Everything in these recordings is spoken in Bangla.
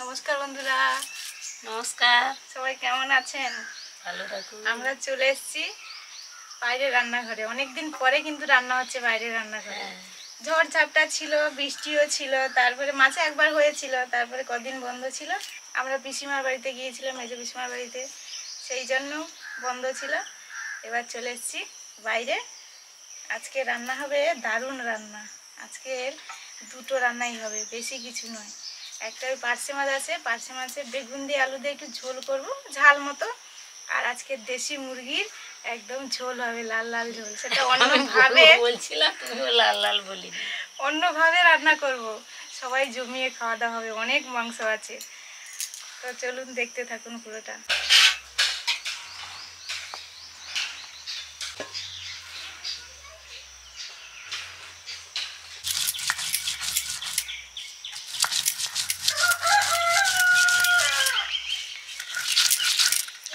নমস্কার বন্ধুরা। নমস্কার, সবাই কেমন আছেন? ভালো থাকুন। আমরা চলে এসেছি বাইরে রান্নাঘরে। অনেকদিন পরে কিন্তু রান্না হচ্ছে বাইরে রান্নাঘরে। ঝড় ঝাপটা ছিল, বৃষ্টিও ছিল, তারপরে মাঝে একবার হয়েছিল, তারপরে কদিন বন্ধ ছিল। আমরা পিসিমার বাড়িতে গিয়েছিলাম, মেজো পিসিমার বাড়িতে, সেই জন্য বন্ধ ছিল। এবার চলে এসেছি বাইরে। আজকে রান্না হবে দারুণ রান্না। আজকের দুটো রান্নাই হবে, বেশি কিছু নয়। একটা ওই পার্শে মাছ আছে, পার্শে মাছের বেগুন দিয়ে আলু দিয়ে একটু ঝোল করব, ঝাল মতো। আর আজকে দেশি মুরগির একদম ঝোল হবে, লাল লাল ঝোল। সেটা অন্যভাবে বলছিলাম, তুমিও লাল লাল বলি, অন্যভাবে রান্না করব। সবাই জমিয়ে খাওয়া দাওয়া হবে, অনেক মাংস আছে। তো চলুন দেখতে থাকুন পুরোটা।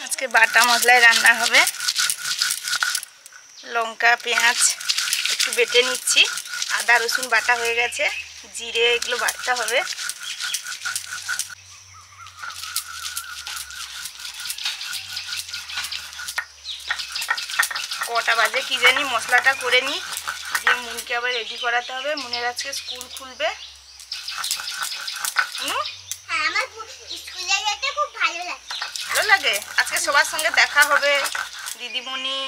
আজকে বাটা মশলায় রান্না হবে। লঙ্কা পেঁয়াজ একটু বেটে নিচ্ছি, আদা রসুন বাটা হয়ে গেছে, জিরে এগুলো বাটতে হবে। কটা বাজে কি জানি, মশলাটা করে নিই, দিয়ে মুনকে আবার রেডি করাতে হবে। মুনের আজকে স্কুল খুলবে। আমার স্কুলে যেতে খুব ভালো লাগে। ভালো লাগে। আজকে সবার সঙ্গে দেখা হবে, দিদিমণি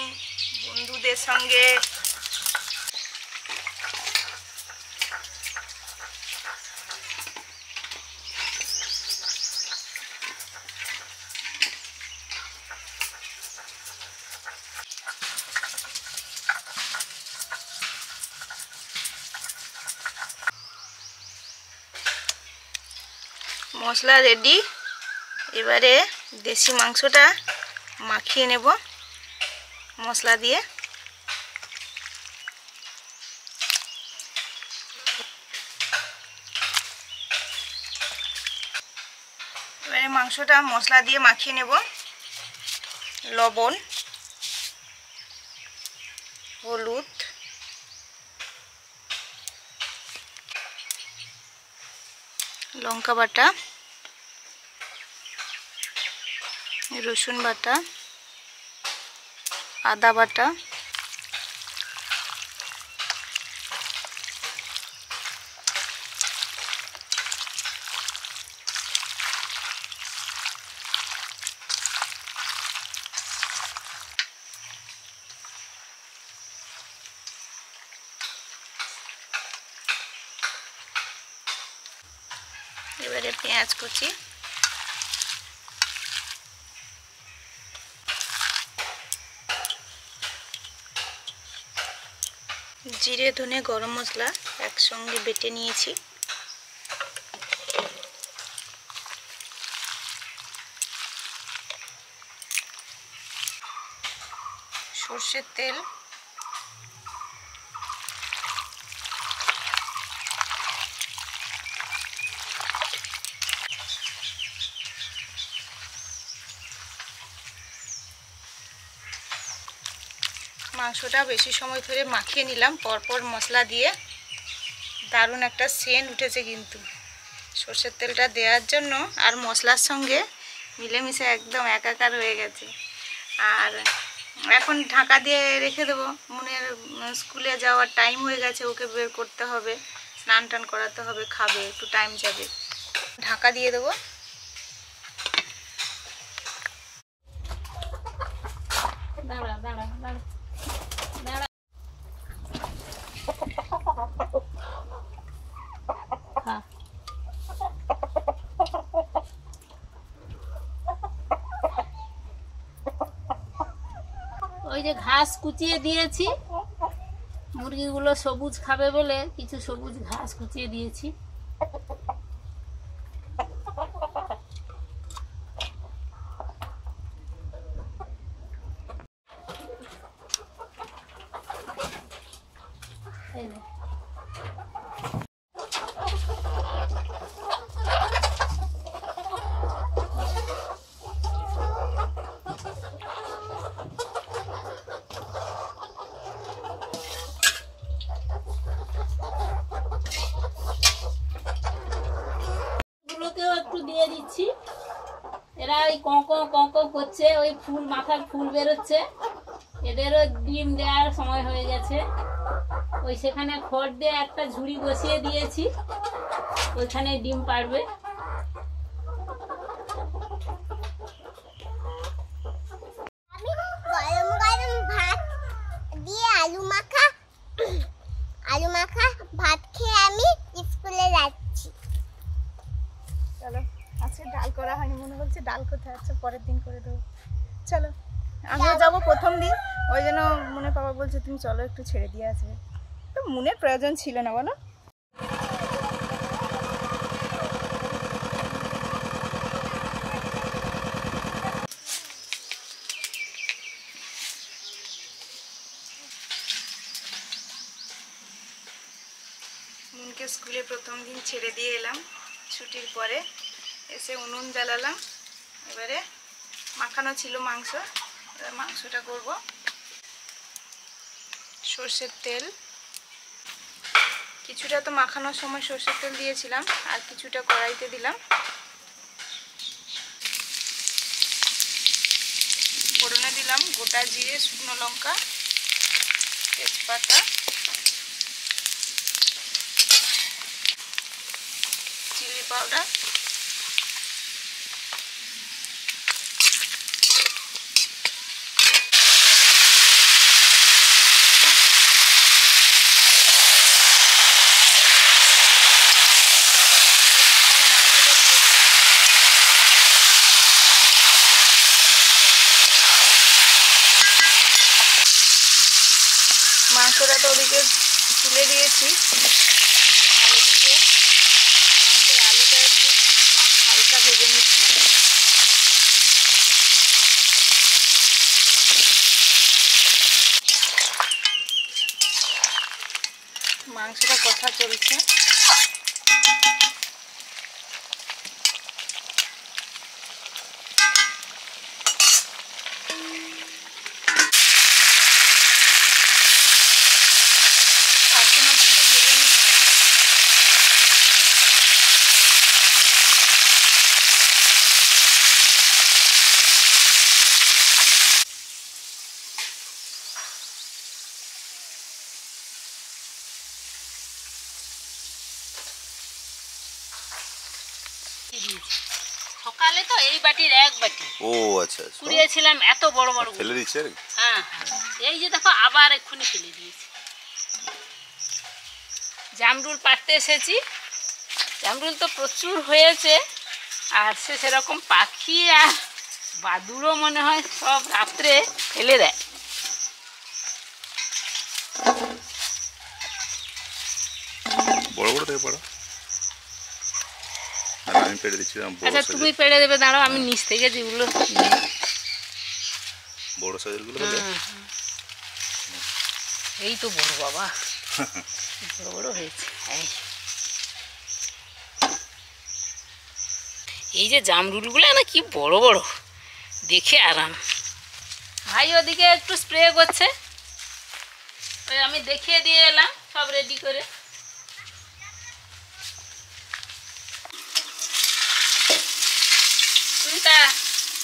বন্ধুদের সঙ্গে। মশলা রেডি। এবারে দেশি মাংসটা মাখিয়ে নেব মশলা দিয়ে। এবারে মাংসটা মশলা দিয়ে মাখিয়ে নেব। লবণ, হলুদ, লঙ্কা বাটা, রসুন বাটা, আদা বাটা, এবারে পেঁয়াজ কুচি, জিরে ধনে গরম মশলা একসঙ্গে বেটে নিয়েছি। সর্ষের তেল, মাংসটা বেশি সময় ধরে মাখিয়ে নিলাম পরপর মশলা দিয়ে। দারুণ একটা সেন্ট উঠেছে কিন্তু সর্ষের তেলটা দেওয়ার জন্য, আর মশলার সঙ্গে মিলেমিশে একদম একাকার হয়ে গেছে। আর এখন ঢাকা দিয়ে রেখে দেবো। মুনের স্কুলে যাওয়ার টাইম হয়ে গেছে, ওকে বের করতে হবে, স্নান টান করাতে হবে, খাবে, একটু টাইম যাবে। ঢাকা দিয়ে দেবো। দাঁড়া দাঁড়া দাঁড়া দাঁড়া। ওই যে ঘাস কুচিয়ে দিয়েছি, মুরগিগুলো সবুজ খাবে বলে কিছু সবুজ ঘাস কুচিয়ে দিয়েছি। এই নে। গুলোকেও একটু দিয়ে দিচ্ছি। এরা ওই কক করছে, ওই ফুল মাথার ফুল বেরোচ্ছে, এদেরও ডিম দেওয়ার সময় হয়ে গেছে। ওই সেখানে খড় দিয়ে একটা ঝুড়ি বসিয়ে দিয়েছি, ওইখানে ডিম পাড়বে। আমি গরম গরম ভাত দিয়ে আলু মাখা ভাত খেয়ে আমি স্কুলে যাচ্ছি। চলো, আজকে ডাল করা হয়নি, মনে হচ্ছে ডাল কোথায় আছে, পরের দিন করে দেবো। চলো, আমিও যাবো প্রথম দিন, ওই জন্য মনে বাবা বলছে তুমি চলো একটু ছেড়ে দিয়ে আসবে। তো মনের প্রয়োজন ছিল না বলো। মুনকে স্কুলে প্রথম দিন ছেড়ে দিয়ে এলাম ছুটির পরে, এসে উনুন জ্বালালাম। এবারে মাখানো ছিল মাংস, এবার মাংসটা করব। সর্ষের তেল কিছুটা তো মাখানোর সময় সর্ষের তেল দিয়েছিলাম, আর কিছুটা কড়াইতে দিলাম। ফোড়নে দিলাম গোটা জিরে, শুকনো লঙ্কা, তেজপাতা, চিলি পাউডার, মাংসটা তো ওদিকে তুলে দিয়েছি, আর এদিকে মাংসের আলুটা একটু হালকা ভেজে নিচ্ছি। মাংসটা কষা চলছে। সকালে তো এই বাটির এক বাটি ও আচ্ছা আচ্ছা কুড়িয়েছিলাম, এত বড় বড় ফেলে দিচ্ছে আর কি? হ্যাঁ এই যে দেখো আবার এক্ষুনি ফেলে দিয়েছি। জামরুল পাড়তে এসেছি, জামরুল তো প্রচুর হয়েছে, আর সে সেরকম পাখি আর বাদুড়ও মনে হয় সব রাত্রে ফেলে দেয়। বড় বড় থেকে বড় আমি পেড়ে দিচ্ছিলাম। আচ্ছা তুমি পেড়ে দেবে, দাঁড়াও আমি নিচ থেকে যেগুলো বড় সাইজের গুলো হলে এই তো বড় বাবা বড় বড় হয়েছে। এই যে জামরুলগুলো না কি বড় বড়, দেখে আরাম। ভাই ওদিকে একটু স্প্রে করছে, ওই আমি দেখিয়ে দিয়ে এলাম সব রেডি করে।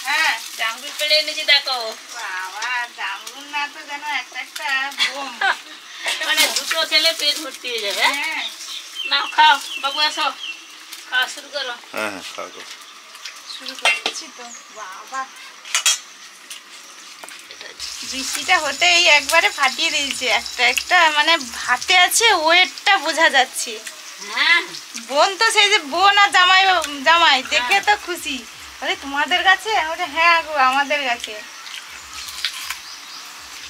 হ্যাঁ, জামরুল পেড়ে এনেছি দেখো। বাবা জামরুল না তো যেন একটা একটা বোম। মানে দুটো খেলে পেট ভর্তি হয়ে যাবে। হ্যাঁ, নাও খাও বাবু, আসো খাওয়া শুরু করো। হ্যাঁ হ্যাঁ খাওয়া শুরু করছি তো। বাবা বৃষ্টিটা হতে এই একবারে ফাটিয়ে দিয়েছে, একটা একটা মানে ভাতে আছে, ওয়েটটা বোঝা যাচ্ছে। হ্যাঁ বোন তো সেই যে বোন আর জামাই জামাই দেখে তো খুশি, আরে তোমাদের কাছে? হ্যাঁ গো আমাদের কাছে।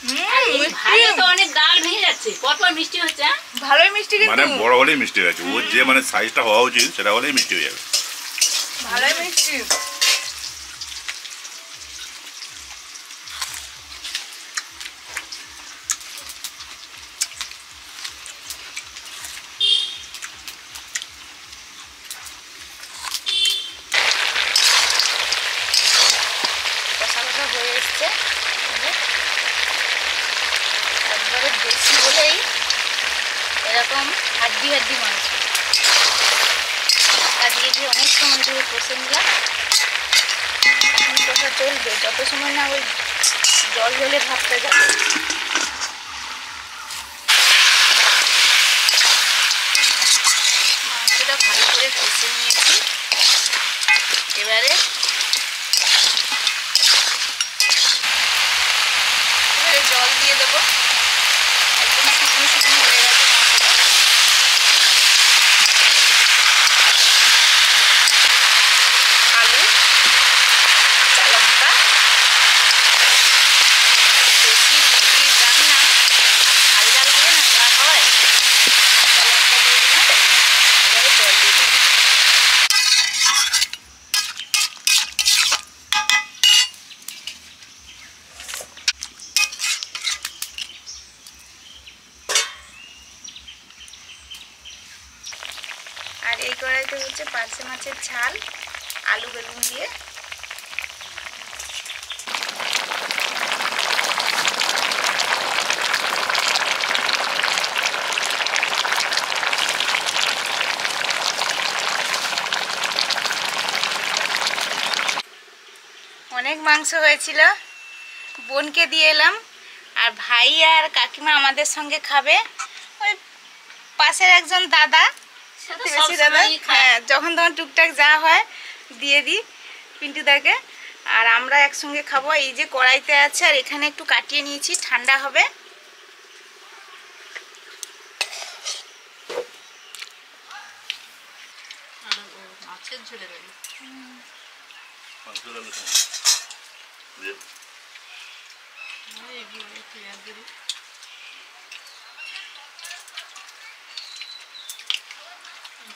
এই ভাজে তো অনেক ডাল ভেঙে যাচ্ছে, পরপর মিষ্টি হচ্ছে। হ্যাঁ ভালোই মিষ্টি মানে কিন্তু বড় হলেই মিষ্টি হয়েছে, ওর যে মানে সাইজটা হওয়া উচিত সেটা হলেই মিষ্টি হয়ে যাবে। ভালোই মিষ্টি। কষা কষা হয়ে এসছে, একবারে বেশি হলেই এরকম হাড্ডি হাড্ডি মাংস দিয়ে দিয়ে অনেক সময় ধরে কষে নিলাম। এখন কষা চলবে যত সময় না ওই জল জলে ভাবতে যাবে। মাংসটা ভালো করে কষে নিয়েছি, এবারে জল দিয়ে দেবো। একদম শুকনো শুকনো হয়ে গেছে মাংসটা। আলু, কাঁচা লঙ্কা, বেশি মুরগির রান্না ঝাল ঝাল হবে না, তা হয়। কাঁচা লঙ্কা দিয়ে দিলাম, এবারে জল দিয়ে দিলাম। আর এই কড়াইতে হচ্ছে পার্শে মাছের ঝাল আলু বেগুন দিয়ে। অনেক মাংস হয়েছিল, বোনকে দিয়ে এলাম। আর ভাই আর কাকিমা আমাদের সঙ্গে খাবে। ওই পাশের একজন দাদা, বেশি দাদা, হ্যাঁ, যখন তখন টুকটাক যা হয় দিয়ে দিই পিন্টুদাকে। আর আমরা একসঙ্গে খাবো। এই যে কড়াইতে আছে, আর এখানে একটু কাটিয়ে নিয়েছি, ঠান্ডা হবে। মাছের ঝোলে দেবে।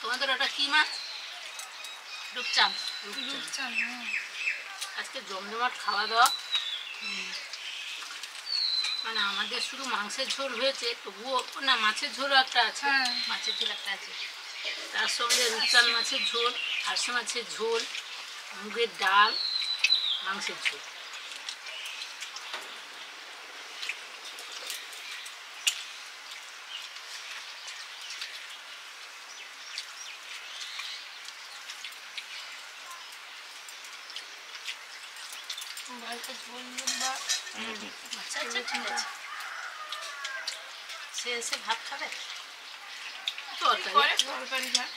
তোমাদের ওটা কি মাছ? রূপচাঁদ। আজকে জমজমাট খাওয়া দাওয়া। মানে আমাদের শুধু মাংসের ঝোল হয়েছে, তবুও না মাছের ঝোলও একটা আছে। মাছের ঝোল একটা আছে, তার সঙ্গে রূপচাঁদ মাছের ঝোল, ফার্সে মাছের ঝোল, মুগের ডাল, মাংসের ঝোল। আচ্ছা আচ্ছা, ঠিক আছে। সে এসে ভাত খাবে, তরকারি ভাত।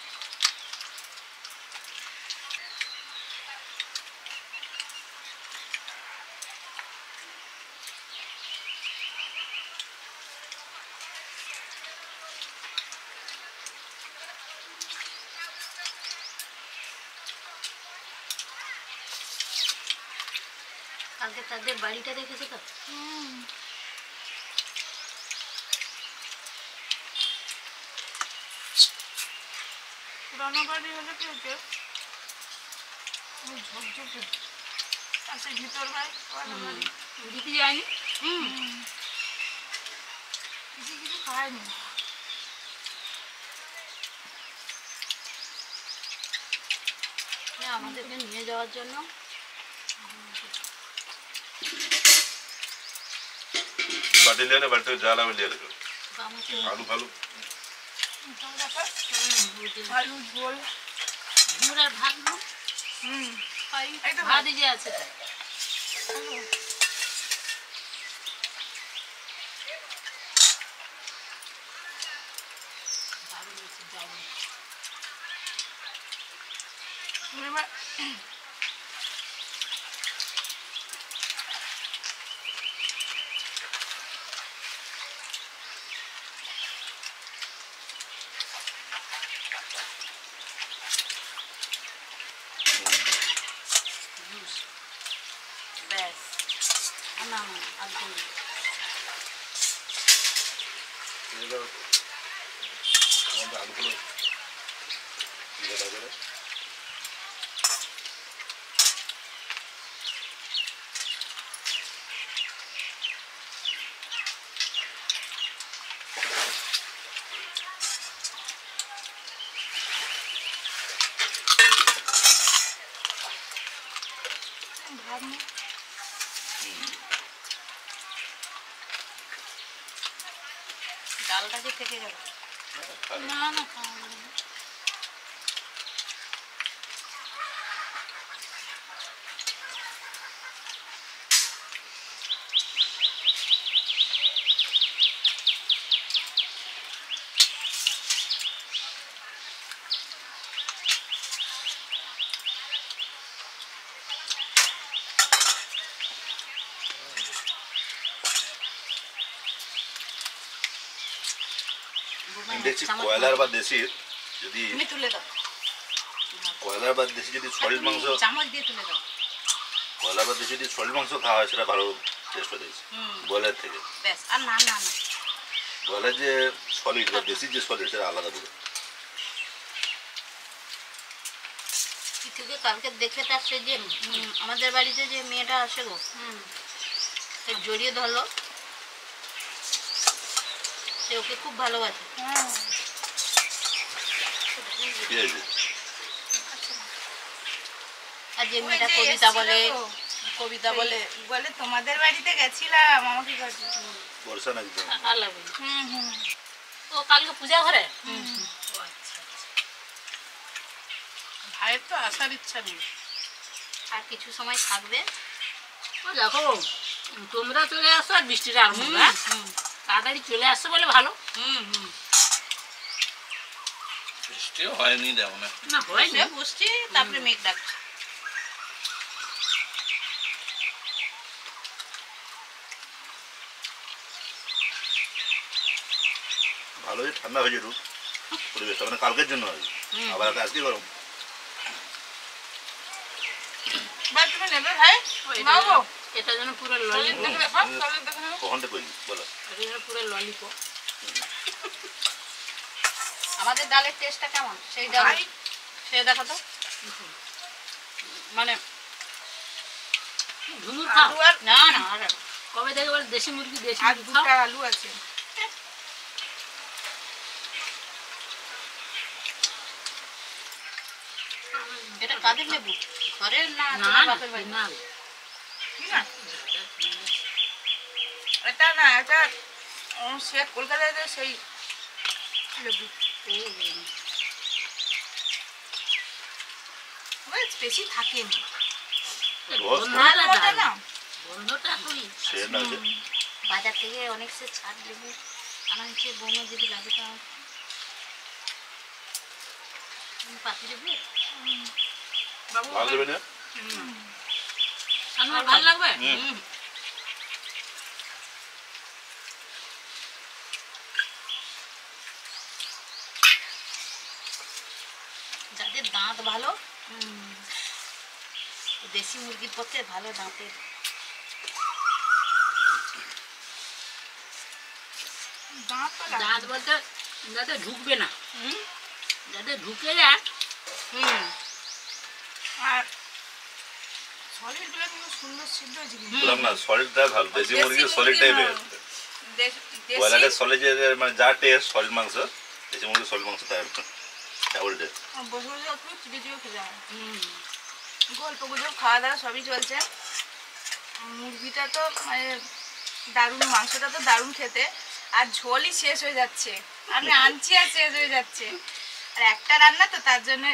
কালকে তাদের বাড়িটা দেখেছো তো? পুরানো বাড়ি হলে কি হচ্ছে, ঝকঝকে আছে ভিতর বাড়ি, বাড়ি দিতে যায়নি, কিছু কিছু খায়নি। আমাদেরকে নিয়ে যাওয়ার জন্য। বাটি লিয়ে বাটি জ্বালা লিয়ে রেখো, আলু ফালু আলু ঝোল, ঝুড়ার ভাত না, ভাত যে আছে তাই। ব্যাস, না একদম এবার আমাদের আলুগুলো দিয়ে দেবে। ভাত নেই। ডালটা যে থেকে গেল। না না খাওয়া যাবে না। আমি দেখছি কয়লার বা দেশির যদি তুমি তুলে দাও। কয়লার বা দেশি যদি সলিড মাংস চামচ দিয়ে তুলে দাও। কয়লার বা দেশি যদি সলিড মাংস খাওয়া হয় সেটা ভালো টেস্ট হয়ে যাচ্ছে ব্রয়লার থেকে। ব্যাস আর না না না। ব্রয়লার যে সলিড বা দেশি যে সলিড সেটা আলাদা পুরো। থেকে কালকে দেখে তার সে যে আমাদের বাড়িতে যে মেয়েটা আসে গো সে জড়িয়ে ধরলো, সে ওকে খুব ভালোবাসে। ঠিক আছে। আর যে ওই মেয়েটা যে কবিতা এসেছিল বলে তো, কবিতা বলে বলে তোমাদের বাড়িতে গেছিলাম আমাকে কাছে। বর্ষা নাকি তো? আর লাগবে না। হুম। ও কালকে পূজা ঘরে ভাইয়ের তো আসার ইচ্ছা নেই। আর কিছু সময় থাকবে। ও দেখো তোমরা চলে আসো আর বৃষ্টিটা আরম্ভ হবে, হ্যাঁ? তাড়াতাড়ি চলে আসছো বলে ভালো। বৃষ্টিও হয়নি যেমন না হয়নি। সে বসছি তারপরে মেঘ ডাকছে। ভালোই ঠান্ডা হয়েছে একটু পরিবেশটা, মানে কালকের জন্য হয় আবার আজকে গরম। ভাই তুমি নেবে ভাই? এটা নাও গো। এটা যেন পুরো ললিপপ, দেখে দেখো, চলো দেখে নাও। কখনটা করি বলো। এটা যেন পুরো ললিপপ। আমাদের ডালের টেস্টটা কেমন সেই ডাল ভাই, সে দেখো তো। মানে ঝুমুর খাও। আলু আর না না আর কবে থেকে বলে দেশি মুরগি দেশি আর মুরগি খাও। দুটা আলু আছে। এটা কাদের লেবু ঘরের না না তোমার না বাপের বাড়ি? না কি না? এটা না, এটা সে কলকাতাতে সেই লেবু। ওই বেশি থাকেনি। গন্ধটা ওটা দারুণ। না, গন্ধটা খুবই। সে না আছে বাজার থেকে অনেক সে ছাড় লেবু আনা হচ্ছে। বৌমা যদি লাগে তো পাতি লেবু বাবু ভালো দেবে না? আমার ভালো লাগবে। যাদের দাঁত ভালো দেশি মুরগির পক্ষে ভালো দাঁতের। দাঁত তো লাগে। দাঁত বলতে যাতে ঢুকবে না, যাতে ঢুকে যায়। আর সলিড গুলো কিন্তু সুন্দর সিদ্ধ হয়েছে কিন্তু। বললাম না সলিডটা ভালো, দেশি মুরগি সলিড মুরগি টাইপের। না। দেশি ব্রয়লারের সলিডের মানে যা টেস্ট সলিড মাংস, দেশি মুরগি সলিড মাংস তাই ডাবল টেস্ট। বসে বসে একটু চিপে চিপে খেতে হয়। গল্প গুজব খাওয়া দাওয়া সবই চলছে। মুরগিটা তো মানে দারুণ, মাংসটা তো দারুণ খেতে, আর ঝোলই শেষ হয়ে যাচ্ছে। আমি আনছি আর শেষ হয়ে যাচ্ছে। আর একটা রান্না তো তার জন্য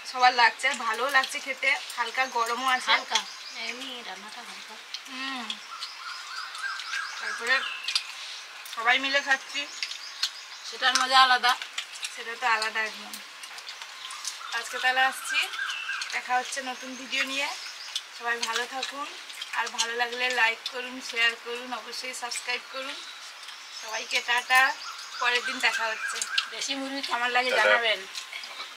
সবার লাগছে, আর ভালোও লাগছে খেতে, হালকা গরমও আছে। হালকা এমনি রান্নাটা হালকা। তারপরে সবাই মিলে খাচ্ছি, সেটার মজা আলাদা। সেটা তো আলাদা একদম। আজকে তাহলে আসছি, দেখা হচ্ছে নতুন ভিডিও নিয়ে। সবাই ভালো থাকুন, আর ভালো লাগলে লাইক করুন, শেয়ার করুন, অবশ্যই সাবস্ক্রাইব করুন। সবাইকে টাটা, পরের দিন দেখা হচ্ছে। দেশি মুরগি কেমন লাগে টাটা। জানাবেন।